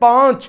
5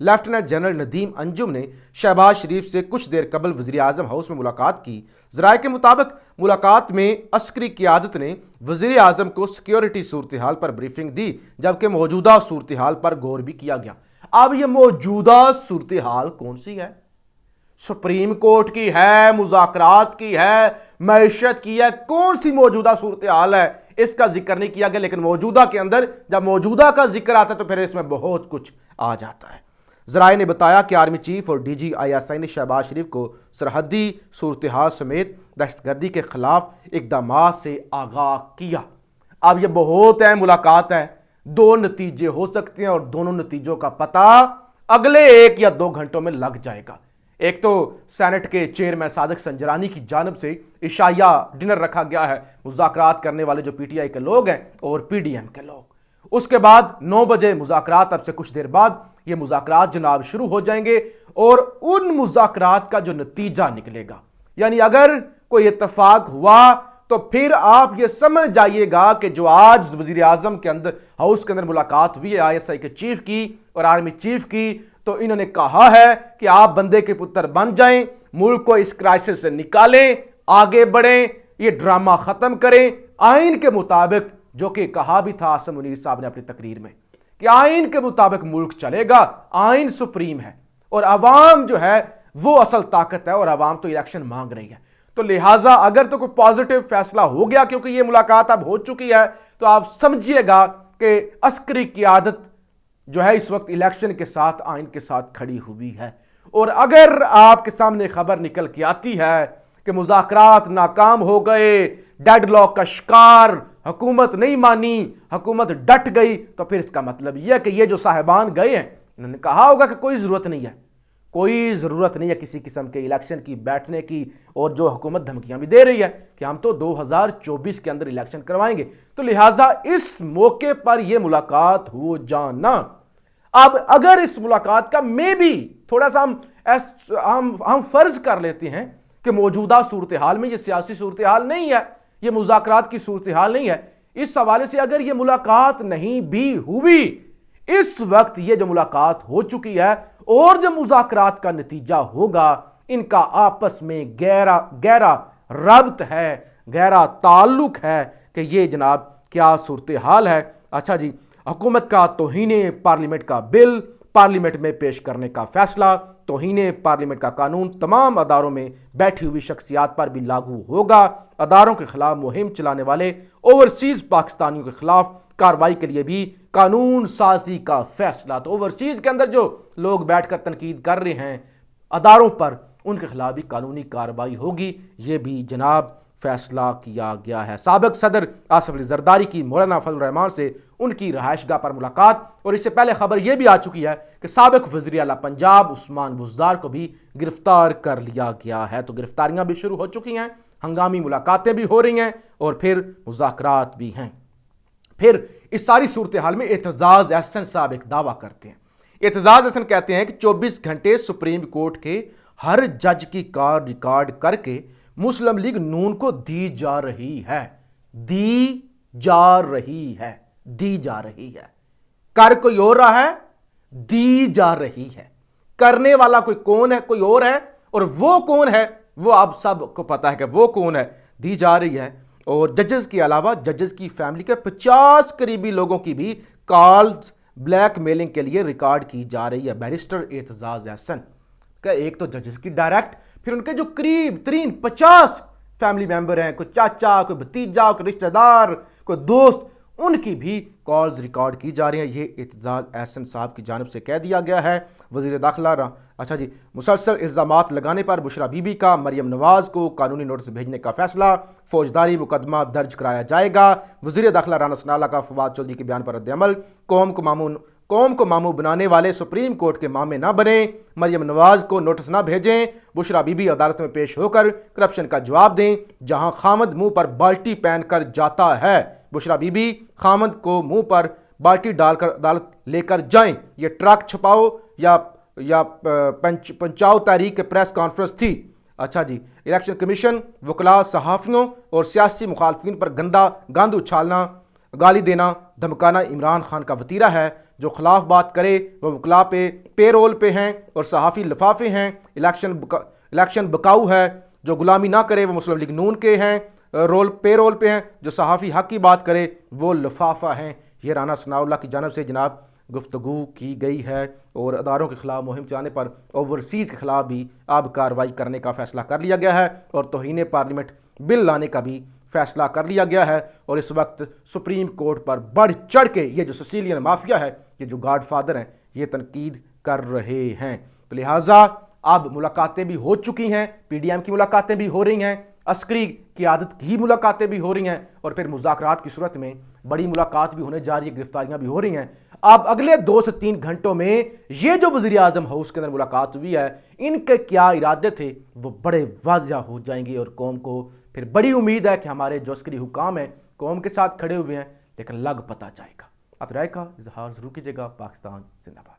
lieutenant general Nadeem انجم نے شہباز شریف سے کچھ دیر قبل وزیر اعظم ہاؤس میں ملاقات کی۔ ذرائع کے مطابق ملاقات میں عسکری قیادت نے وزیر اعظم کو سیکیورٹی صورتحال پر بریفنگ دی، جبکہ موجودہ صورتحال پر غور بھی کیا گیا۔ اب یہ موجودہ صورتحال کون سی ہے؟ سپریم کورٹ کی ہے، مذاکرات کی ہے، معیشت کی ہے، کون سی موجودہ صورتحال ہے اس کا ذکر نہیں کیا گیا، لیکن موجودہ کے اندر جب موجودہ کا ذکر آتا ہے تو پھر اس میں بہت کچھ آ جاتا ہے۔ ذرائع نے بتایا کہ آرمی چیف اور D G I S I نے شہباز شریف کو سرحدی صورتحال سمیت دہشت گردی کے خلاف اقدامات سے آگاہ کیا۔ اب یہ بہت ہے، ملاقات ہے، دو نتیجے ہو سکتے ہیں اور دونوں نتیجوں کا پتہ اگلے 1 یا 2 گھنٹوں میں لگ جائے گا۔ ایک تو سینٹ کے چیئرمین صادق سنجرانی کی جانب سے عشائیہ ڈنر رکھا گیا ہے، مذاکرات کرنے والے جو پی ٹی آئی کے لوگ ہیں اور پی ڈی ایم کے لوگ۔ اس کے بعد 9 بجے مذاکرات، اب سے کچھ دیر بعد یہ مذاکرات جناب شروع ہو جائیں گے، اور ان مذاکرات کا جو نتیجہ نکلے گا، یعنی اگر کوئی اتفاق ہوا تو پھر آپ یہ سمجھ جائیے گا کہ جو آج وزیر اعظم کے اندر ہاؤس کے اندر ملاقات ہوئی ہے آئی ایس آئی کے چیف کی اور آرمی چیف کی، تو انہوں نے کہا ہے کہ آپ بندے کے پتر بن جائیں، ملک کو اس کرائسس سے نکالیں، آگے بڑھیں، یہ ڈرامہ ختم کریں آئین کے مطابق، جو کہ کہا بھی تھا عاصم منیر صاحب نے اپنی تقریر میں کہ آئین کے مطابق ملک چلے گا، آئین سپریم ہے اور عوام جو ہے وہ اصل طاقت ہے، اور عوام تو الیکشن مانگ رہی ہے۔ تو لہٰذا اگر تو کوئی پازیٹیو فیصلہ ہو گیا، کیونکہ یہ ملاقات اب ہو چکی ہے، تو آپ سمجھیے گا کہ عسکری قیادت جو ہے اس وقت الیکشن کے ساتھ آئین کے ساتھ کھڑی ہوئی ہے۔ اور اگر آپ کے سامنے خبر نکل کے آتی ہے کہ مذاکرات ناکام ہو گئے، ڈیڈ لاک کا شکار، حکومت نہیں مانی، حکومت ڈٹ گئی، تو پھر اس کا مطلب یہ ہے کہ یہ جو صاحبان گئے ہیں انہوں نے کہا ہوگا کہ کوئی ضرورت نہیں ہے، کوئی ضرورت نہیں ہے کسی قسم کے الیکشن کی بیٹھنے کی، اور جو حکومت دھمکیاں بھی دے رہی ہے کہ ہم تو 2024 کے اندر الیکشن کروائیں گے، تو لہٰذا اس موقع پر یہ ملاقات ہو جانا۔ اب اگر اس ملاقات کا میں بھی تھوڑا سا ہم فرض کر لیتے ہیں کہ موجودہ صورتحال میں یہ سیاسی صورتحال نہیں ہے، یہ مذاکرات کی صورتحال نہیں ہے، اس حوالے سے اگر یہ ملاقات نہیں بھی ہوئی، اس وقت یہ جو ملاقات ہو چکی ہے اور جو مذاکرات کا نتیجہ ہوگا، ان کا آپس میں گہرا ربط ہے، گہرا تعلق ہے کہ یہ جناب کیا صورتحال ہے۔ اچھا جی، حکومت کا توہین پارلیمنٹ کا بل پارلیمنٹ میں پیش کرنے کا فیصلہ، توہین پارلیمنٹ کا قانون تمام اداروں میں بیٹھی ہوئی شخصیات پر بھی لاگو ہوگا۔ اداروں کے خلاف مہم چلانے والے اوورسیز پاکستانیوں کے خلاف کارروائی کے لیے بھی قانون سازی کا فیصلہ۔ تو اوورسیز کے اندر جو لوگ بیٹھ کر تنقید کر رہے ہیں اداروں پر، ان کے خلاف بھی قانونی کارروائی ہوگی، یہ بھی جناب فیصلہ کیا گیا ہے۔ سابق صدر آصف علی زرداری کی مولانا فضل الرحمان سے ان کی رہائش گاہ پر ملاقات، اور اس سے پہلے خبر یہ بھی آ چکی ہے کہ سابق وزیر اعلیٰ پنجاب عثمان بزدار کو بھی گرفتار کر لیا گیا ہے۔ تو گرفتاریاں بھی شروع ہو چکی ہیں، ہنگامی ملاقاتیں بھی ہو رہی ہیں اور پھر مذاکرات بھی ہیں۔ پھر اس ساری صورتحال میں اعتزاز احسن صاحب ایک دعویٰ کرتے ہیں۔ اعتزاز احسن کہتے ہیں کہ 24 گھنٹے سپریم کورٹ کے ہر جج کی کال ریکارڈ کر کے مسلم لیگ نون کو دی جا رہی ہے۔ کر کوئی اور رہا ہے، دی جا رہی ہے۔ کرنے والا کوئی کون ہے، کوئی اور ہے، اور وہ کون ہے وہ آپ سب کو پتا ہے کہ وہ کون ہے، دی جا رہی ہے۔ اور ججز کے علاوہ ججز کی فیملی کے 50 قریبی لوگوں کی بھی کالز بلیک میلنگ کے لیے ریکارڈ کی جا رہی ہے۔ بیرسٹر اعتزاز احسن کہ ایک تو ججز کی ڈائریکٹ، پھر ان کے جو قریب ترین 50 فیملی ممبر ہیں، کوئی چاچا، کوئی بھتیجا، کوئی رشتہ دار، کوئی دوست، ان کی بھی کالز ریکارڈ کی جا رہی ہیں۔ یہ اعتزاز احسن صاحب کی جانب سے کہہ دیا گیا ہے۔ وزیر داخلہ اچھا جی، مسلسل الزامات لگانے پر بشرا بی بی کا مریم نواز کو قانونی نوٹس بھیجنے کا فیصلہ، فوجداری مقدمہ درج کرایا جائے گا۔ وزیر داخلہ رانا ثناءاللہ کا فواد چودھری کے بیان پر رد عمل، قوم کو ماموں بنانے والے سپریم کورٹ کے مامے نہ بنیں، مریم نواز کو نوٹس نہ بھیجیں، بشرا بی بی عدالت میں پیش ہو کر کرپشن کا جواب دیں، جہاں خامد منہ پر بالٹی پہن کر جاتا ہے، بشرا بی بی خامد کو منہ پر بالٹی ڈال کر عدالت لے کر جائیں۔ یہ ٹرک چھپاؤ یا پنچاؤ تحریک کے پریس کانفرنس تھی۔ اچھا جی، الیکشن کمیشن وکلاء، صحافیوں اور سیاسی مخالفین پر گند اچھالنا، گالی دینا، دھمکانا عمران خان کا وتیرہ ہے۔ جو خلاف بات کرے وہ وکلا پہ پے رول پہ ہیں اور صحافی لفافے ہیں، الیکشن بکاؤ ہے، جو غلامی نہ کرے وہ مسلم لیگ نون کے ہیں، پے رول پہ ہیں، جو صحافی حق کی بات کرے وہ لفافہ ہیں۔ یہ رانا ثناء اللہ کی جانب سے جناب گفتگو کی گئی ہے اور اداروں کے خلاف مہم چلانے پر اوورسیز کے خلاف بھی اب کارروائی کرنے کا فیصلہ کر لیا گیا ہے اور توہین پارلیمنٹ بل لانے کا بھی فیصلہ کر لیا گیا ہے، اور اس وقت سپریم کورٹ پر بڑھ چڑھ کے یہ جو سیسیلین مافیا ہے، یہ جو گاڈ فادر ہیں، یہ تنقید کر رہے ہیں۔ تو لہٰذا اب ملاقاتیں بھی ہو چکی ہیں، پی ڈی ایم کی ملاقاتیں بھی ہو رہی ہیں، عسکری قیادت کی ملاقاتیں بھی ہو رہی ہیں، اور پھر مذاکرات کی صورت میں بڑی ملاقات بھی ہونے جا رہی ہے، گرفتاریاں بھی ہو رہی ہیں۔ اب اگلے 2 سے 3 گھنٹوں میں یہ جو وزیر اعظم ہاؤس کے اندر ملاقات ہوئی ہے، ان کے کیا ارادے تھے وہ بڑے واضح ہو جائیں گے، اور قوم کو پھر بڑی امید ہے کہ ہمارے جو عسکری حکام ہیں قوم کے ساتھ کھڑے ہوئے ہیں، لیکن لگ پتہ جائے گا۔ آپ رائے کا اظہار ضرور کیجیے گا۔ پاکستان زندہ باد۔